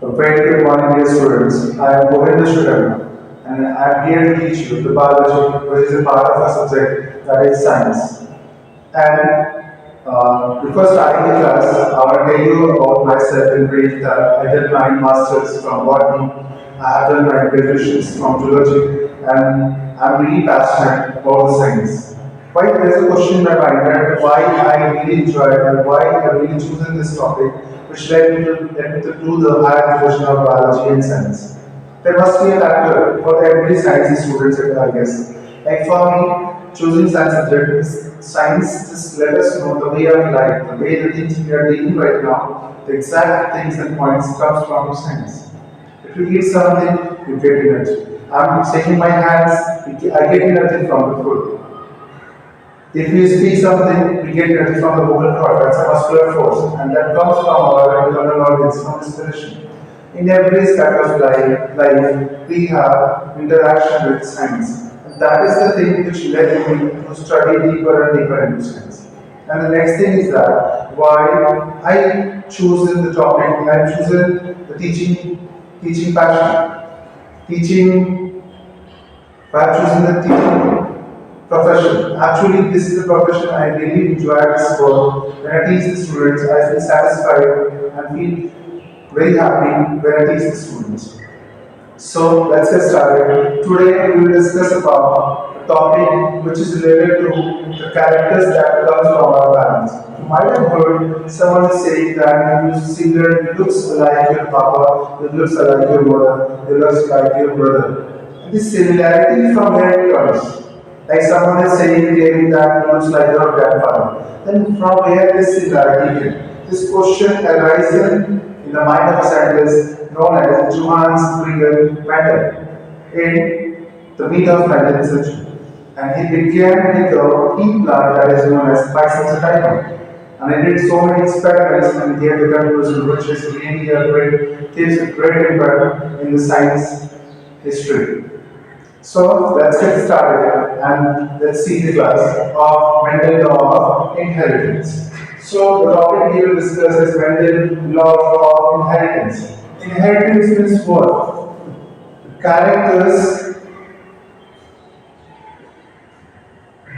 A very good morning, dear students. I am Govinda Shukarma, and I am here to teach you the biology, which is a part of our subject that is science. And before starting the class, I want to tell you about myself in brief that I did my masters from botany, I have done my graduations from zoology, and I'm really passionate about the science. Why there's a question in my mind that why I really enjoyed and why I really chosen this topic, which led me to do the higher division of biology and science. There must be a factor for every science student, I guess. Like for me, choosing science subject is science just let us know the way of life, the way the things we are dealing right now, the exact things and points comes from science. If you eat something, you get energy. I'm shaking my hands, I get energy from the food. If we speak something, we get energy from the vocal cord, that's a muscular force, and that comes from our internal organs, from respiration. In every aspect of life, we have interaction with science. And that is the thing which led me to study deeper and deeper into science. And the next thing is that why I chosen the topic, I chosen the teaching passion, teaching by choosing the teaching profession. Actually, this is a profession I really enjoy this work. When I teach the students, I feel satisfied and feel very happy when I teach the students. So let's get started. Today we will discuss about a topic which is related to the characters that comes from our parents. You might have heard someone saying that you see that you looks like your papa, you looks like your mother, you looks like your brother. And this similarity from where it comes. Like someone is saying clearly that you looks like your grandfather. Then from where this similarity came? This question arises in the mind of a scientist known as Johannes Friedrich Mendel in the mid of 19th century. And he began with a pea plant that is known as Pisces sativum. And he did so many experiments and gave the conclusion which is really a great, gives a great impact in the science history. So let's get started and let's see the class of Mendel law of inheritance. So the topic we will discuss is Mendel law of inheritance. Inheritance means what? Characters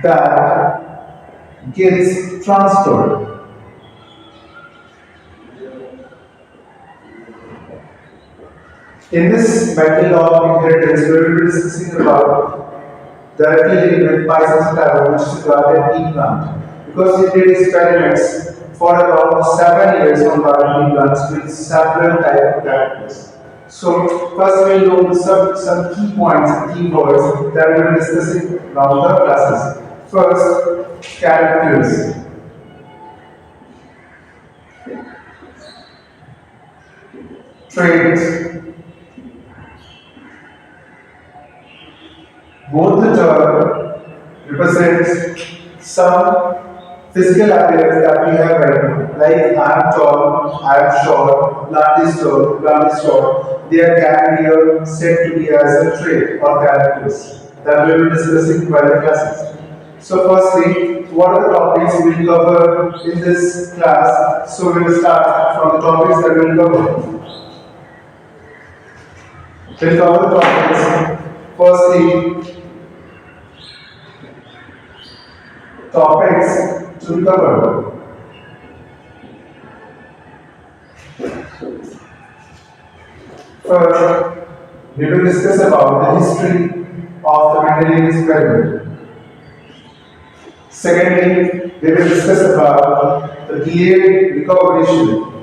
that gets transferred. In this Mendel law of inheritance, we will be discussing about directly linked with Pisces which is garden pea plant. Because he did experiments for about 7 years on garden pea plants with several type of characters. So first we'll know some key points and key words that we will be discussing around the classes. First, characters. Traits. Both the term represents some physical appearance that we have right now. Like I am tall, I am short, plant is tall, plant is short. There can be a said to be as a trait or characters that we will be discussing by the classes. So firstly, what are the topics we will cover in this class? So we will start from the topics that we will cover. We'll cover the topics. Firstly, topics to be covered. First, we will discuss about the history of the Mendelian experiment. Secondly, we will discuss about the delayed recognition.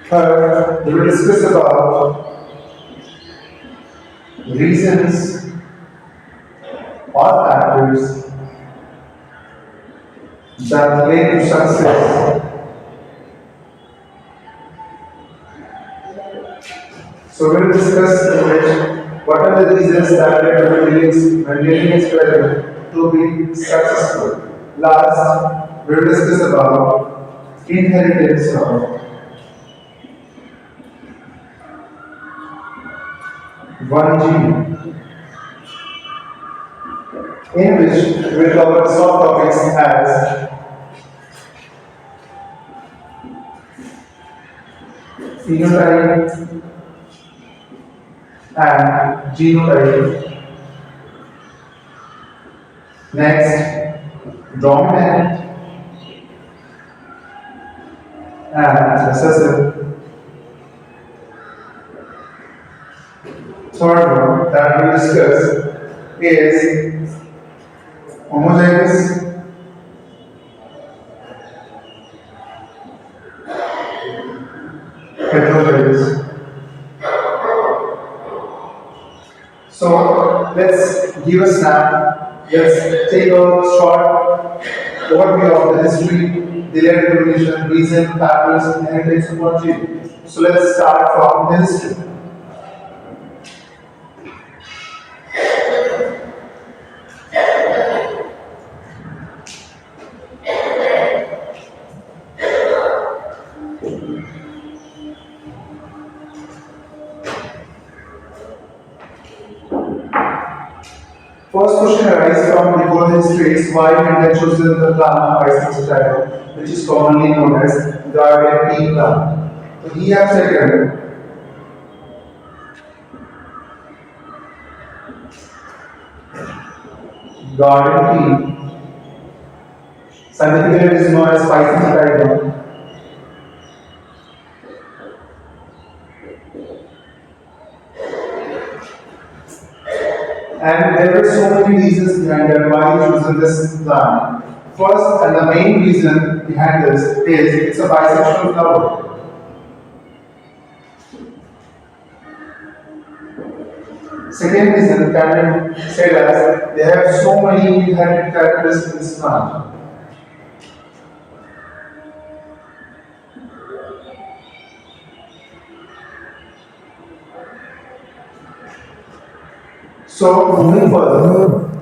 Third, we will discuss about reasons or factors that lead to success. So we will discuss what are the reasons that led to Mendelian experiment to be successful. Last, we will discuss about inheritance of one gene. in which we will cover some topics as phenotype and genotype. Next, dominant and recessive. Third one that we discuss is homozygous, heterozygous. So let's give a snap. Let's take a short overview of the history, delayed recognition, reason, patterns, and types of origin. So let's start from the history. First question arises from before the history is why India chosen the plant Pisces title, which is commonly known as garden tea plant. So he has taken garden tea. Scientifically, it is known as Pisces title. And there were so many reasons behind that why he chosen this plant. First, and the main reason behind this is it's a bisexual flower. Second reason can be said as they have so many inherent characteristics in this plant. So moving further,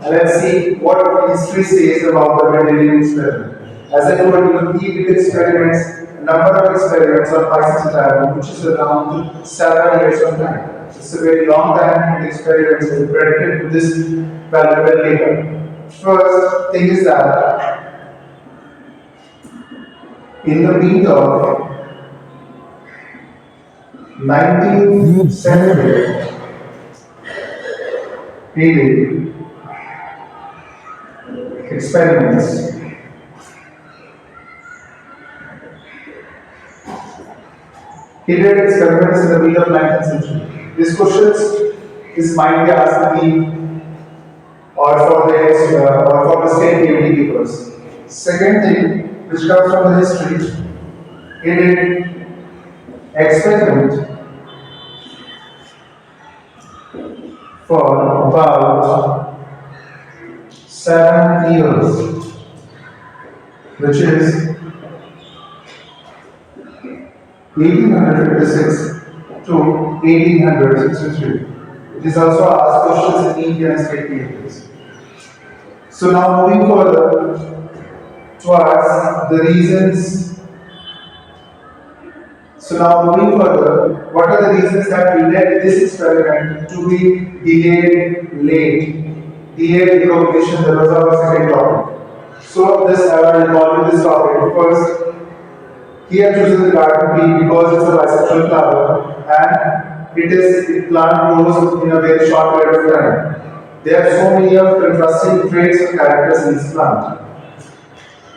let's see what history says about the Mendelian experiment. As I told you, he did experiments, a number of experiments on Pisces diagram, which is around 7 years of time. It's a very long time and experiments are predicted to this valuable data. First thing is that in the peak of 19th century, he did experiments. He did experiments in the middle of 19th century. This question is might be asked me or for the state PhD papers. Second thing, which comes from the history, he did experiment for about 7 years, which is 1856 to 1863. It is also asked questions in Indian state papers. So now moving further towards the reasons. So now moving further, what are the reasons that led this experiment to be delayed late? Delayed recognition, that was our second topic. So this I will involve in this topic. First, he has chosen the garden tea because it's a bisexual flower and the plant grows in a very short period of time. There are so many of contrasting traits or characters in this plant.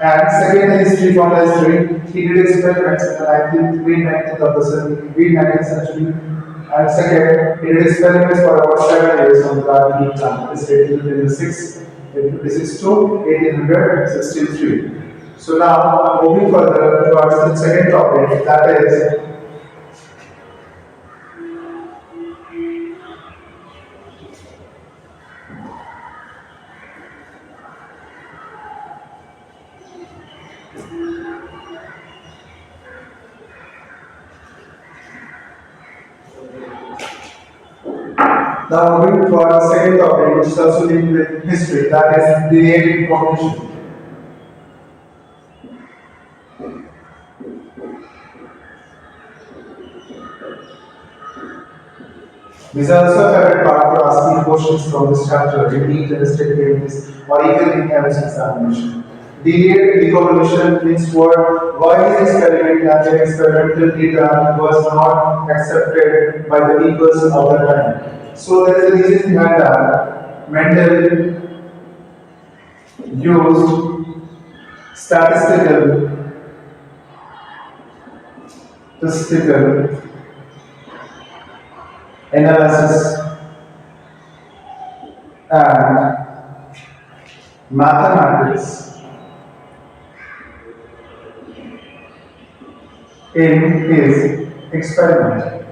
And second, the history from the history, he did experiments in the 19th, mid-19th of the century, mid-19th century. And second, he did experiments for about 7 years on the garden tea plant. It is dated in 1856 to 1863. So now, moving further towards the second topic, that is now moving towards the second topic, which is also linked with history, that is delayed recognition. These are also a favorite part for asking questions from this chapter in neat and activities or even in MS examination. Delayed deconvolution means why is experiment and the experimental data was not accepted by the peoples of the time. So there is a reason behind that. Mendel used statistical, statistical analysis and mathematics in his experiment.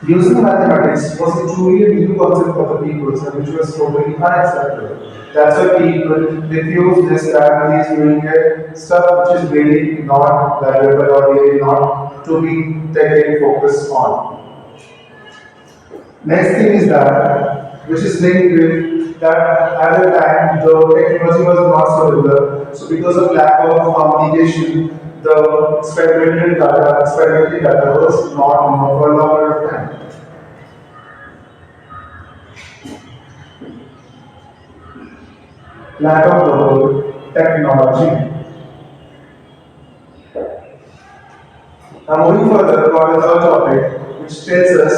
Using mathematics was a truly a new concept for the people, so which was totally unacceptable. That's why people refuse this that he is doing a stuff which is really not valuable or really not to be taken focus on. Next thing is that, which is linked with that at the time the technology was not so developed. So because of lack of communication, the experimental data was not known for a long period of time. Lack of global technology. Now moving further, got a third topic, which tells us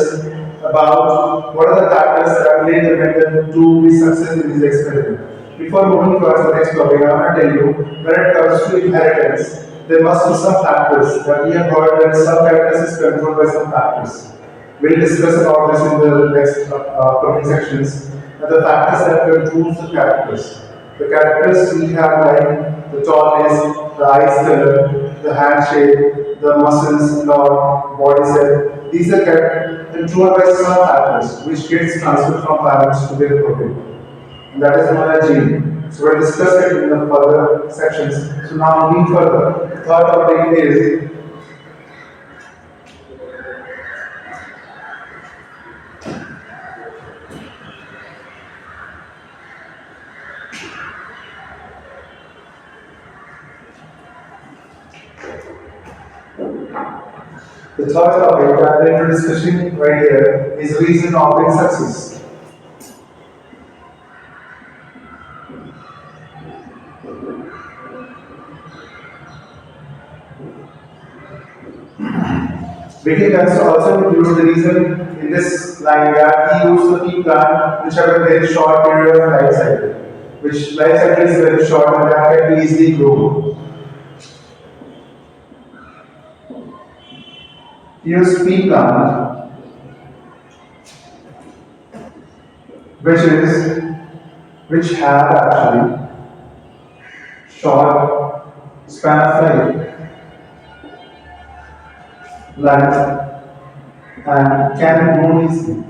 about what are the factors that made the method to be successful in this experiment. Before moving towards the next topic, I want to tell you, when it comes to inheritance, there must be some factors that we have heard that some factors is controlled by some factors. We'll discuss about this in the next upcoming sections. And the factors that controls the characters. The characters we have like the tallness, the eyes color, the hand shape, the muscles, lord, body set. These are controlled by some factors which gets transferred from parents to their protein. And that is known as gene. So we'll discuss it in the further sections. So now moving further, the third topic is the third topic that we're discussing right here is reason of its success. We can also include the reason in this line that he used the pea plant which have a very short period of life cycle, which life cycle is very short and that can be easily grown. He used pea plant which is which have actually short span of life and can grow easily.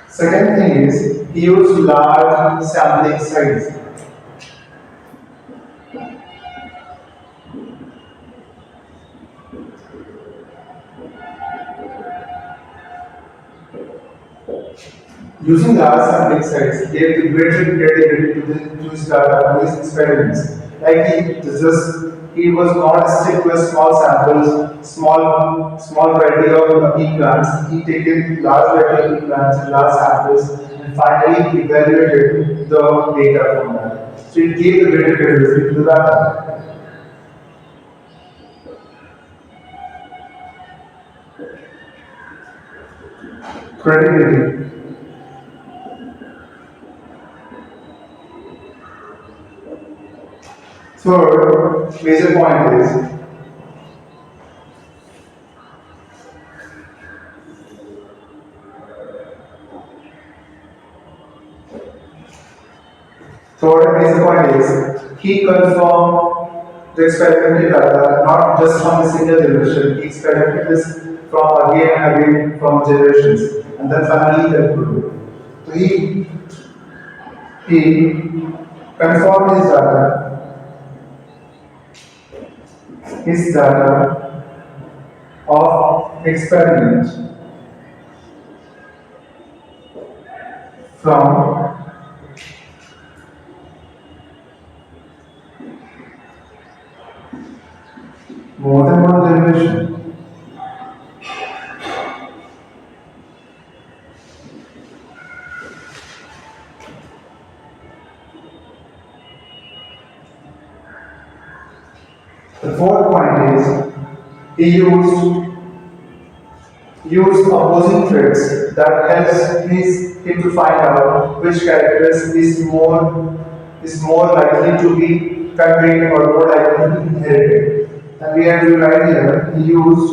Second thing is he used large sampling size. Using large sampling size gave the greater credibility to his data, to his experiments. Like he was not stick to a small samples, small variety of pea plants. He taken large variety of pea plants and large samples and finally evaluated the data from that. So it gave the greater credibility to the data. Credibility. Third major point is third major point is he confirmed the experimental data not just from a single generation. He experimented this from again and again from generations, and then finally he concluded. So he confirmed his data of experiment from He used opposing traits that him to find out which characters is more likely to be conveyed or more likely to be inherited. And we have to write here, he used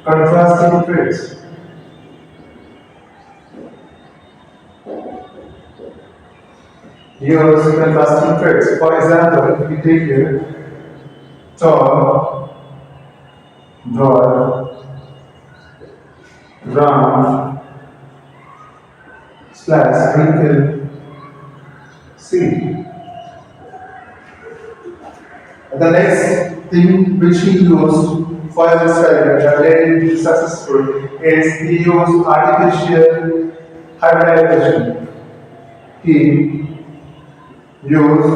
contrasting traits. He used contrasting traits. For example, if we take here tall, broad, round, slash, wrinkle, C. The next thing which he used for his experiment that led him to be successful is he used artificial hybridization. He used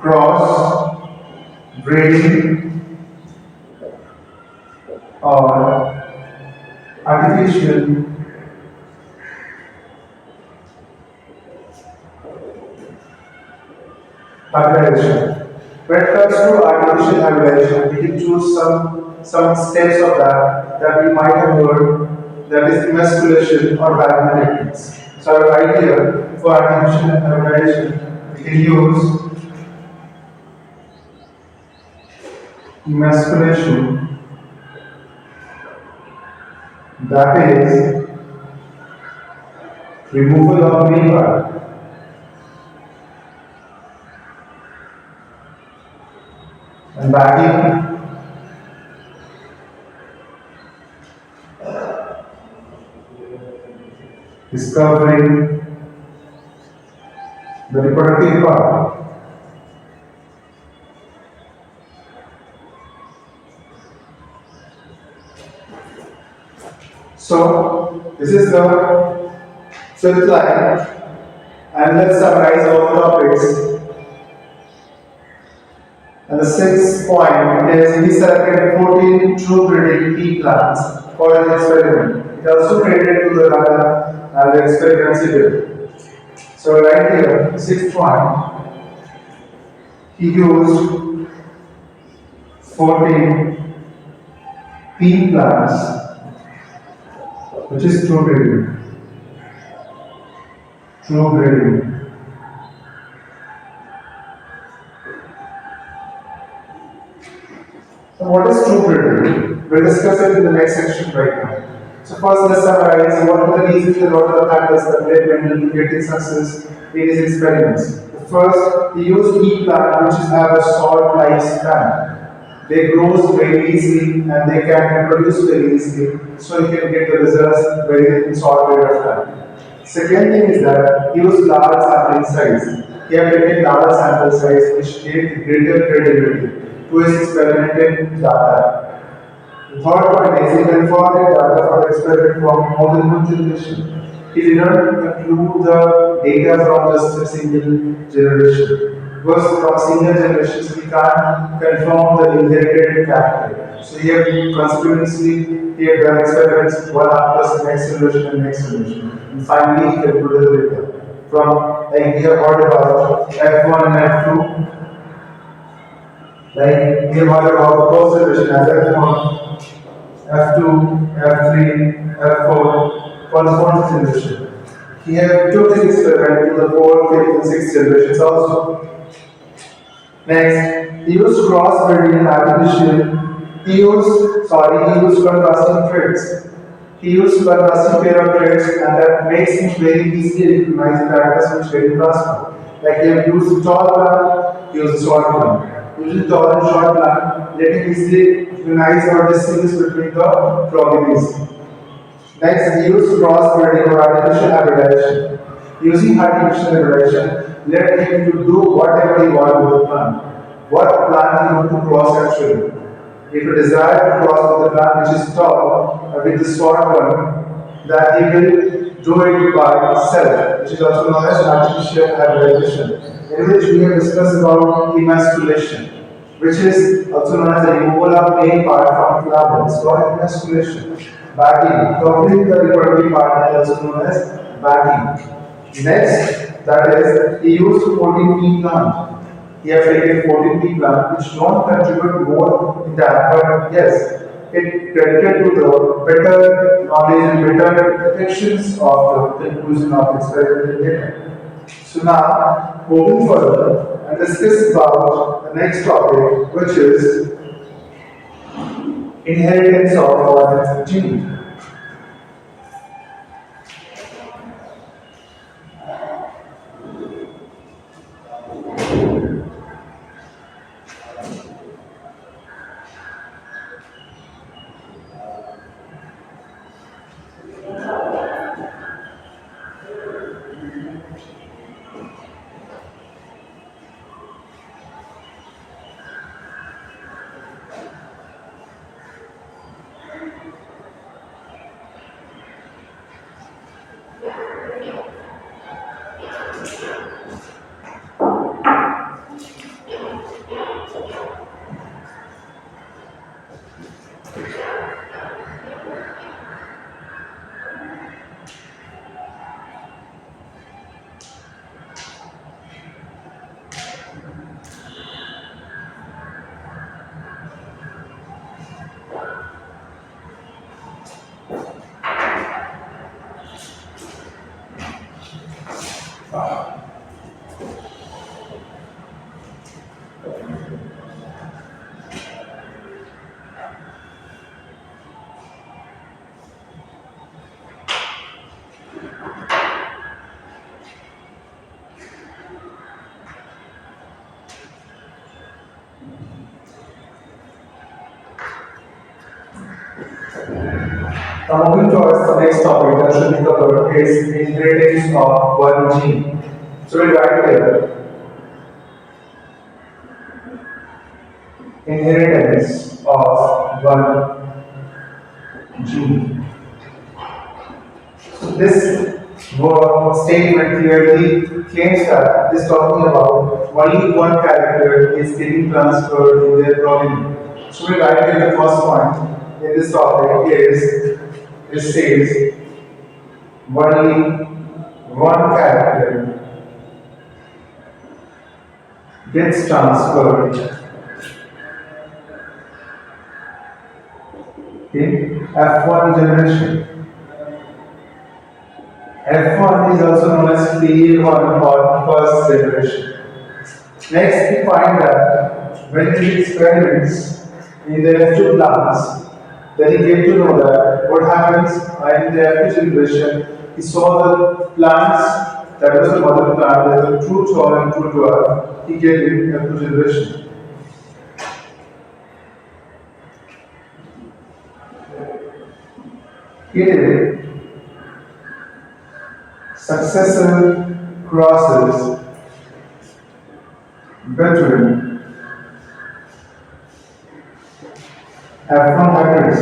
cross breeding or artificial hybridization. When it comes to artificial hybridization, we can choose some steps of that we might have heard, that is emasculation or Wagner techniques. So right here for artificial hybridization, we can use emasculation, that is removal of male part, and bagging, discovering the reproductive part. So this is the fifth line, and let's summarize all the topics. And the sixth point is he selected 14 true breeding pea plants for his experiment. It also credited to the runner and the experiments he did. So right here, sixth point, he used 14 pea plants, which is true breeding. True breeding. So what is true breeding? We'll discuss it in the next section right now. So first let's summarize what were the reasons and what are the factors that led Mendel to getting success in his experiments. The first, he used pea plant which have a short lifespan. They grow very easily and they can reproduce very easily, so you can get the results very in short period of time. Second thing is that he used large sampling size. He had taken large sample size which gave greater credibility to his experimented data. The third point is he confirmed data for the experiment from more than one generation. He did not include the data from just a single generation. Because from single generations we can't confirm the inherited character. So here consequently he had done experiments one after the next generation and next generation. And finally he concluded the data. From like we have heard about F1 and F2. Like we have heard about the first generation as F1, F2, F3, F4 for the fourth generation. He had took his experiment to the fourth, fifth, and sixth generations also. Next, he used cross-breeding and artificial. He used contrasting traits. He used contrasting pair of traits, and that makes him very easily recognize characters which very contrasting. Like he have used tall plant, he used short plant. Using tall and short plant, let him easily recognize or distinguish between the progenies. Next, he used cross-breeding or artificial hybridization. Using artificial hybridization, let him to do whatever he wants with the plant. What plant he want to cross actually. If you desire to cross with the plant which is tall with the short one, that he will do it by himself, which is also known as artificial hybridization, in which we have discussed about emasculation, which is also known as the removal of male part from flower. It's called emasculation. Bagging, covering the reproductive part is also known as bagging. Next, that is, he used 14 pea plant. He has taken 14 plant which don't contribute more in that, but yes, it credited to the better knowledge and better predictions of the conclusion of experimental data. So now, moving further and discuss about the next topic, which is inheritance of our gene. Now moving towards the next topic that should be covered is inheritance of one gene. So we write here inheritance of one gene. So this word statement clearly claims that it is talking about only one character is getting transferred in their progeny. So we write here the first point in this topic is it says only one character gets transferred in F1 generation. F1 is also known as P1 or first generation. Next, we find that when he did experiments in the F2 plants, then he came to know that what happens in the F2 generation, he saw the plants that was the mother plant, that was true tall and true dwarf, he get in F2 generation. He did successive crosses between F1 hybrids.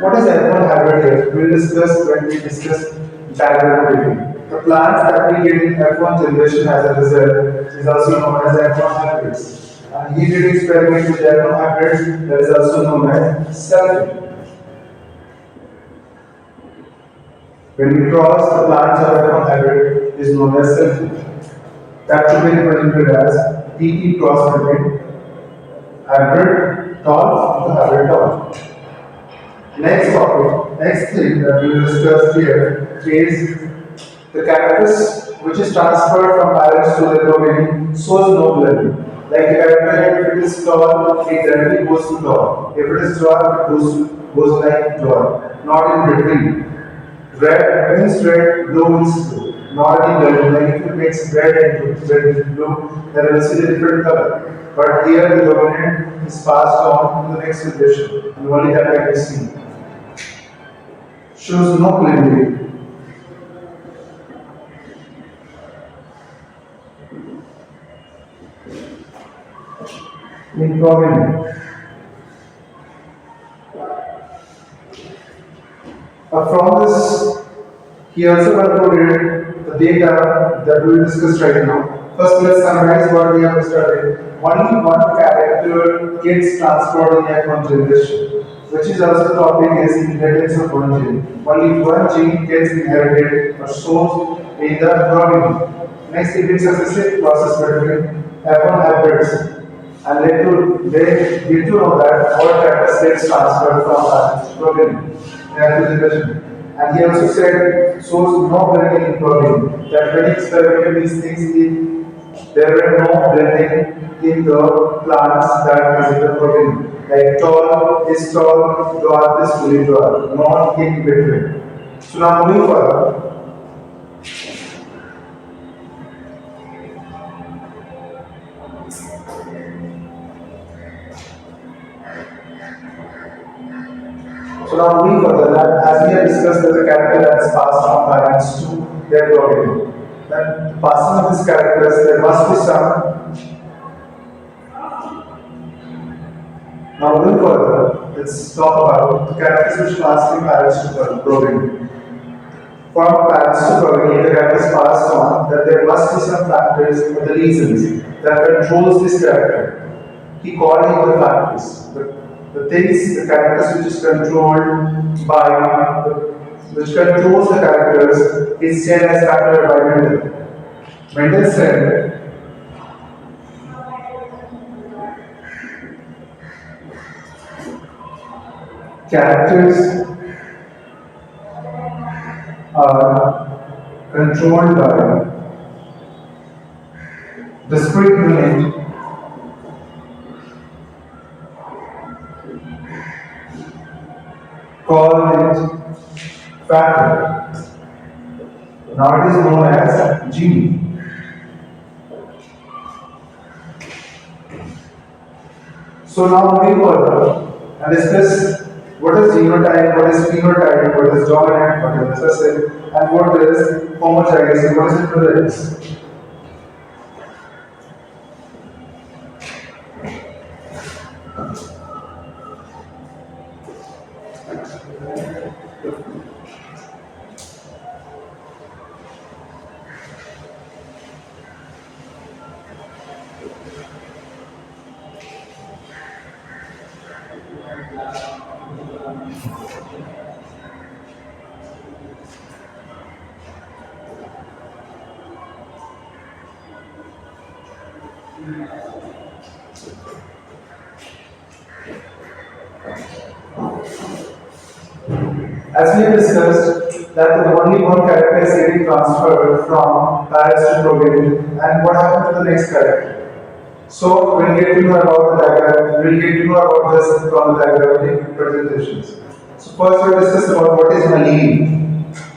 What is F1 hybrid here? We will discuss when we discuss diagram breeding. The plants that we get in F1 generation as a result is also known as F1 hybrids. And he did experiment with F1 hybrids that is also known as selfie. When we cross the plants of F1 hybrid is known as selfie. That should be represented as PP cross between hybrid tall to hybrid tall. Next topic, next thing that we will discuss here is the characters which is transferred from parents to their progeny shows no blending. Like the character, if it is tall, it directly goes to tall. If it is dwarf, it goes like dwarf, not in between. Red means red, blue means blue. Not in blending. Like if you mix red and blue, then you will see the different color. But here the dominant is passed on to the next generation, and only that can be seen. Shows no blending. In progeny. From this, he also concluded the data that we will discuss right now. First, let's summarize what we have studied. Only one character gets transferred in F1 generation, which is also topic is inheritance of one gene. Only one gene gets inherited or shows in the progeny. Next, it is a successive process between F1 hybrids and they get to know that all data gets transferred from programming in application. And he also said, so no blending in programming. That when he experimented these things, there were no blending in the plants that is in the protein. Like tall is tall, dwarf is fully dwarf, not in between. So now moving further, that as we have discussed that the character that is passed from parents to their protein. Then passing of these characters, there must be some. Now moving further, let's talk about the characters which pass from parents to protein. From parents to protein, the character is passed on, that there must be some factors or the reasons that controls this character. He called it the factors. The things, the characters which is controlled by, which controls the characters is said as factor by Mendel. Mendel said, characters are controlled by discrete unit called it factor. Now it is known as gene. So now moving further and discuss what is genotype, what is phenotype, what is dominant, what is recessive, and what is homozygous and what is heterozygous. As we have discussed, that the only one character is getting transferred from parents to progeny, and what happened to the next character? So we'll get to know about the diagram, we'll get to know about this from the diagrammatic presentations. So first we'll discuss about what is allele,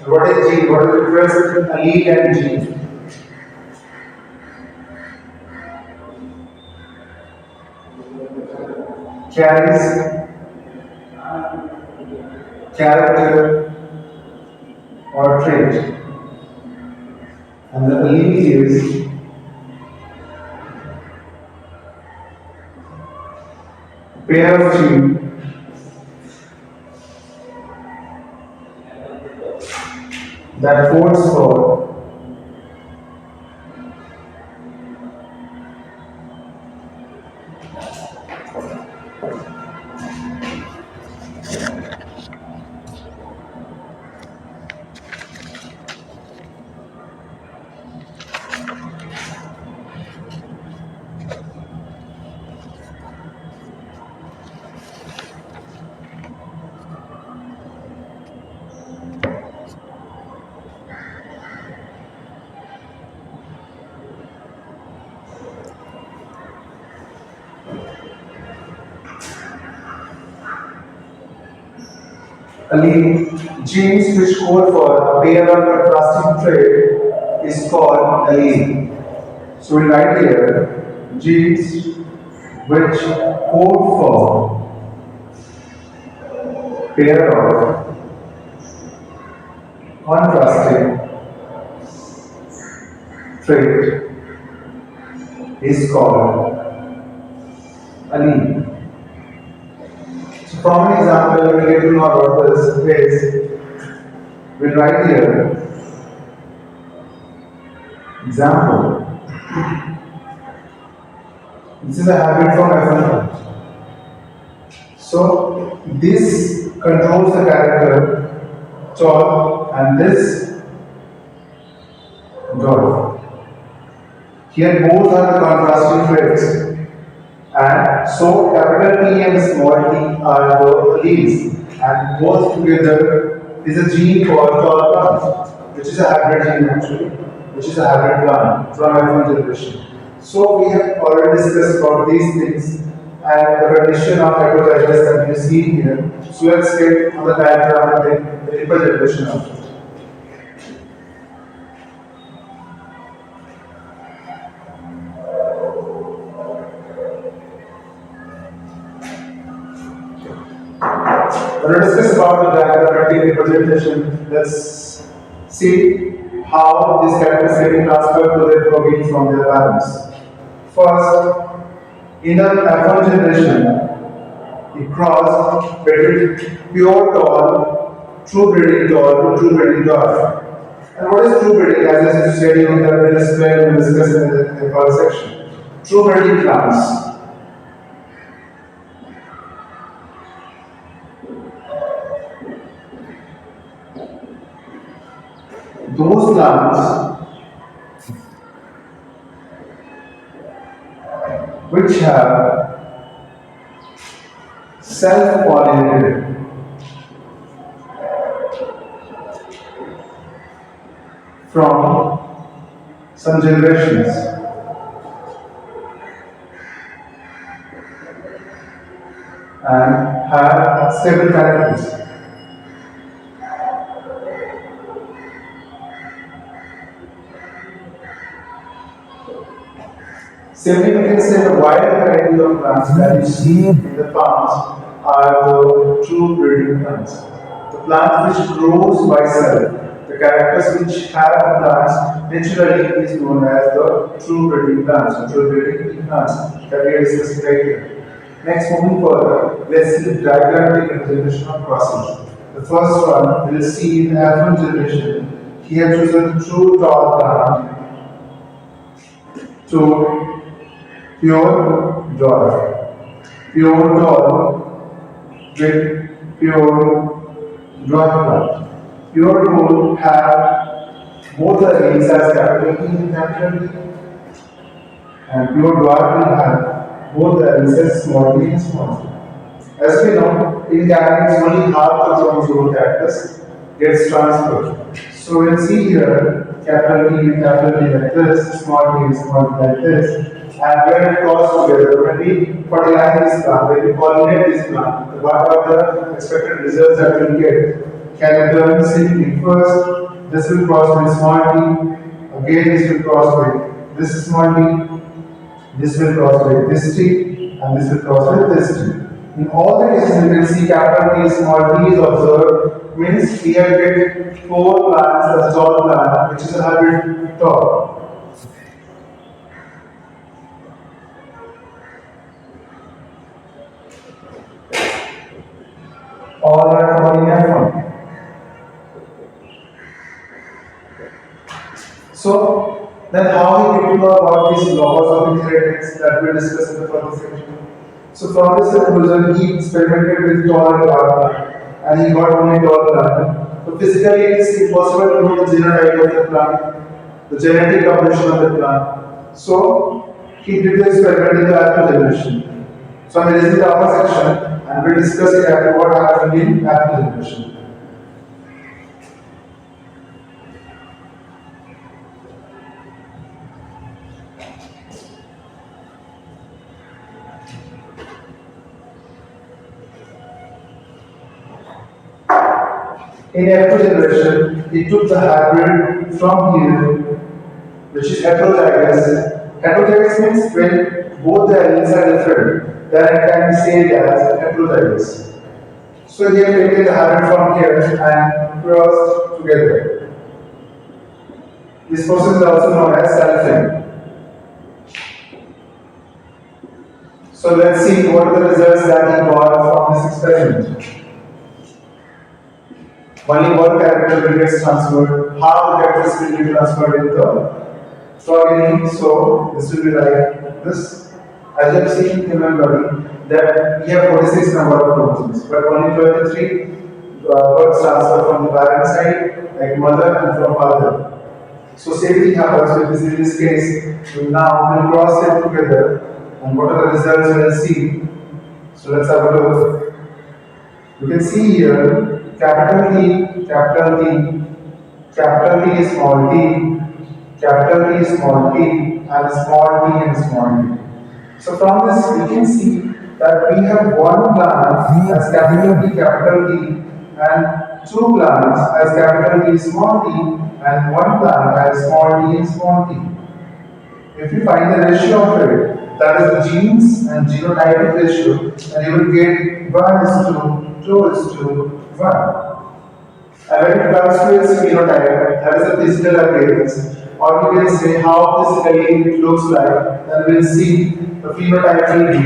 what is gene, what is the difference between allele and gene. Carries character or trait, and the allele is pair of gene that codes for allele. Genes which code for a pair of contrasting trait is called allele. So we write here genes which code for pair of contrasting trait is called allele. So from an example, we will get to know about this is, we'll write here, example. This is a habit from F1. So this controls the character tall and this dwarf. Here both are the contrasting traits. And so capital T and small t are the alleles, and both together is a gene called tall plant, which is a hybrid gene actually, which is a hybrid plant from F1 generation. So we have already discussed about these things and the condition of heterozygous that you see here. So let's get on the diagram and take the triple generation of it. When we discuss about the diagrammatic representation, let's see how these characters getting transferred to their protein from their parents. First, in the F1 generation, it crossed between pure tall, true breeding tall to true breeding dwarf. And what is true breeding? As I said, you know, that we'll explain and discuss in the call section. True breeding plants. Those plants which have self-pollinated from some generations and have stable characters. Simply, we can say the wide variety of plants that you see in the farms are the true breeding plants. The plant which grows by itself. The characters which have the plants naturally is known as the true breeding plants, or true breeding plants that we are discussing right here. Next, moving further, let's see the diagrammatic representation of crossing. The first one we'll see in the F1 generation. He has chosen true tall plant to pure dwarf, pure tall with pure dwarf plant. Pure tall have both the alleles as capital T and capital T, and pure dwarf will have both the alleles as small t and small t. As we know, in characters only half the chromosome characters gets transferred. So we'll see here capital T and capital T like this, small t and small t like this. And when it goes together, when we fertilize this plant, when we pollinate this plant, what are the expected results that we'll get? Can be done simply. First, this will cross with small t, again this will cross with this small t, this will cross with this t, and this will cross with this t. In all the cases, you can see capital T, small t is observed, means we have get four plants as tall plant, which is a hybrid tall. All are tall in F1. So, then how we get to know about these laws of inheritance that we discussed in the first section? So from this conclusion, he experimented with tall and dark plant, and he got only tall plant. So physically, it is impossible to know the genotype of the plant, the genetic composition of the plant. So he did the experiment in the apple generation. So I'm erasing the upper section, and we'll discuss it after what happened in apple generation. In F2 generation, it took the hybrid from here, which is heterozygous. Heterozygous means when both the alleles are different, then it can be said as heterozygous. So he has taken the hybrid from here and crossed together. This process is also known as selfing. So let's see what are the results that he got from this experiment. Only one character will get transferred, half the characters will be transferred in the progeny. So this will be like this. As you have seen in human body, that we have 46 number of chromosomes, but only 23 got transferred from the parent side, like mother, and from father. So same thing happens with this in this case. We now will cross it together, and what are the results we'll see. So let's have a look. You can see here capital T, capital T is small t, capital T is small t, and small t and small t. So from this we can see that we have one plant as capital T, and two plants as capital T small t, and one plant as small t and small t. If you find the ratio of it, that is the genes and genotypic ratio, and you will get 1 is to 2 is to 1. And when it comes to its phenotype, that is the physical appearance, or we can say how physically it looks like, then we'll see the phenotype will be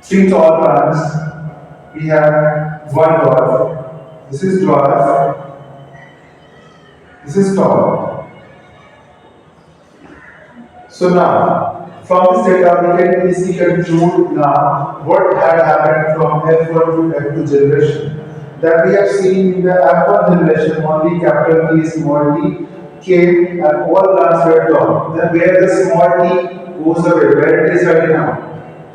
three tall plants, we have one dwarf, this is dwarf, this is tall. So now, from this data, we can easily conclude now what had happened from F1 to F2 generation. That we have seen in the F1 generation, only capital T, small t came and all plants were tall. Then where the small t goes away, where it is right now.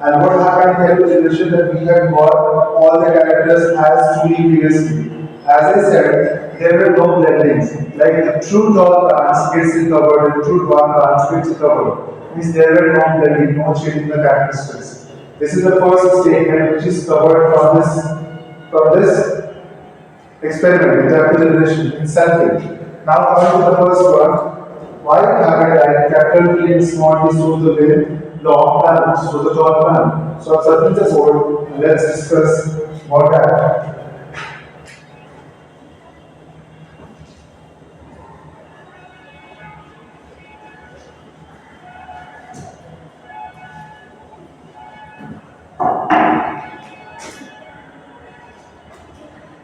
And what happened in F2 generation that we have got all the characters as truly previously. As I said, there were no blendings. Like the true tall plants gets recovered, the true dwarf plants gets recovered. Means there were no blending, no change in the characteristics. This is the first statement which is covered from this experiment with capital generation in selfie. Now coming to the first one. Why have it like capital T and small t shows the way long plan, shows the tall plan. So I'm the board and let's discuss about that.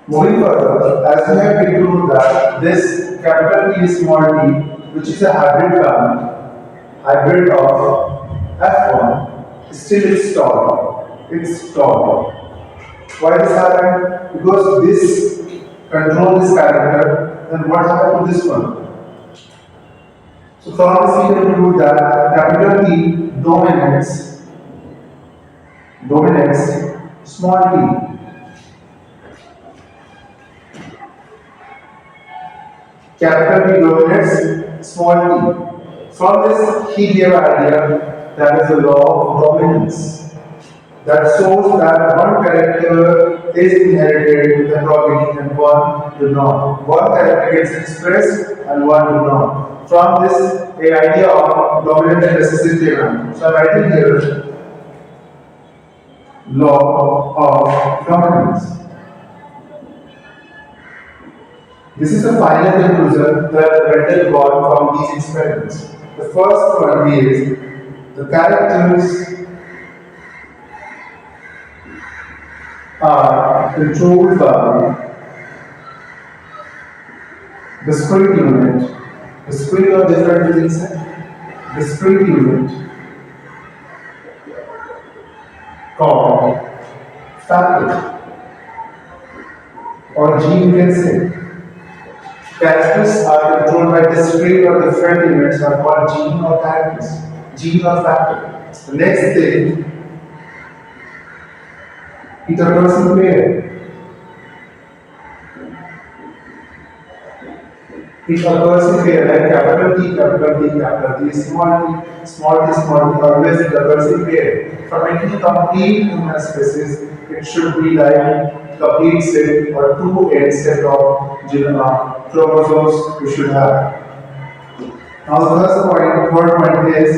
Moving further, as we have been told that this capital T small t, which is a hybrid of F1, still is tall. It's tall. Why this happened? Because this control this character, then what happened to this one? So from this we can conclude that capital T dominates small t. Capital T dominates small t. From this, he gave an idea that is the law of dominance that shows that one character is inherited with the probability and one do not. One character gets expressed and one do not. From this, a idea of dominant and recessive theorem. So I'm writing here law of dominance. This is the final conclusion that Mendel got from these experiments. The first one is the characters are controlled by discrete unit, discrete or different things, discrete unit called factor or gene, you can say. Characters are controlled by discrete or different units are called gene or characters, gene or factor. The next thing, it occurs in pair. It occurs in pair like capital T, capital T, capital T, small t, always it occurs in pair. For making complete human species, it should be like complete set or two end set of chromosomes we should have. Now the first point, third point is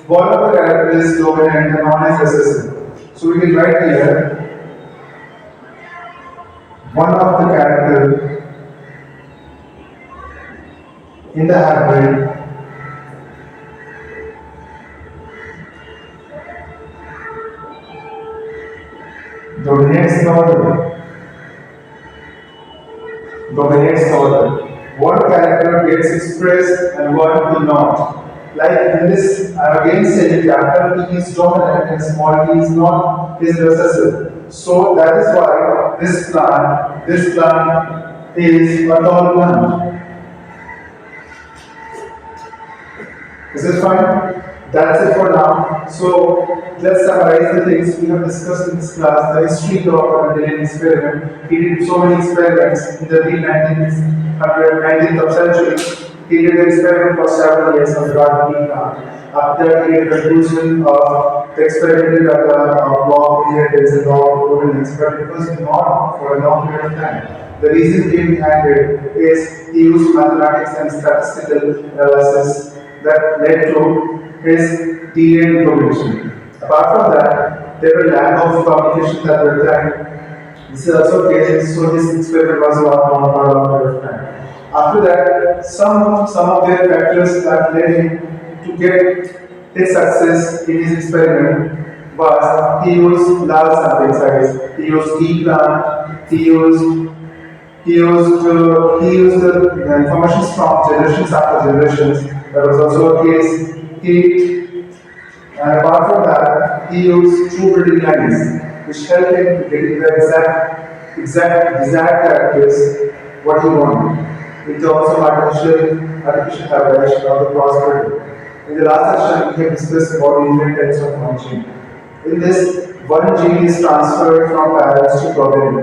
one of the characters is dominant and one is recessive. So we can write here one of the character in the hybrid dominates the other. Dominates the other. One character gets expressed and one do not. Like in this, I'm again saying capital T is dominant and small t is not is recessive. So that is why this plant is a tall plant. Is it fine? That's it for now. So let's summarize the things we have discussed in this class. The history of a Mendelian experiment. He did so many experiments in the mid-19th of century. He did the experiment for several years on the garden plant. After that, he did the conclusion of the experimental data of law of inheritance and law of provenance, but it was not for a long period of time. The reason behind it is he used mathematics and statistical analysis that led to his DNA information. Apart from that, there were lack of communication at that time. This is also case, so this experiment was not known for a long period of time. After that, some of the factors that led him to get his success in his experiment was he used large sample size, he used deep plant, he used the information from generations after generations. That was also a case. And apart from that, he used true breeding lines, which helped him to get the exact desired characters what he wanted. In terms of artificial hybridization of the crossbreeding. In the last session, we have discussed about the different types of one gene. In this, one gene is transferred from parents to progeny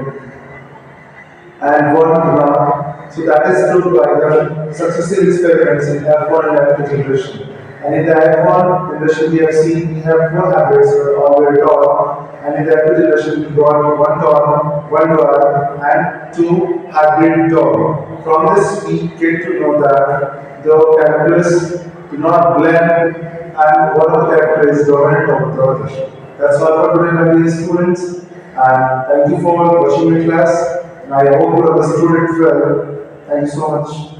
and one demand. So that is proved by the successive experiments in F1 and F2 generation. And in the F1 generation we have seen we have four hybrids all very tall, and in the F2 generation we got one tall, one dwarf, and two hybrid tall. From this we get to know that the characters do not blend and one of the characters is dominant over the other. That's all for today, my dear students. And thank you for watching my class. And I hope you understood it well. Thank you so much.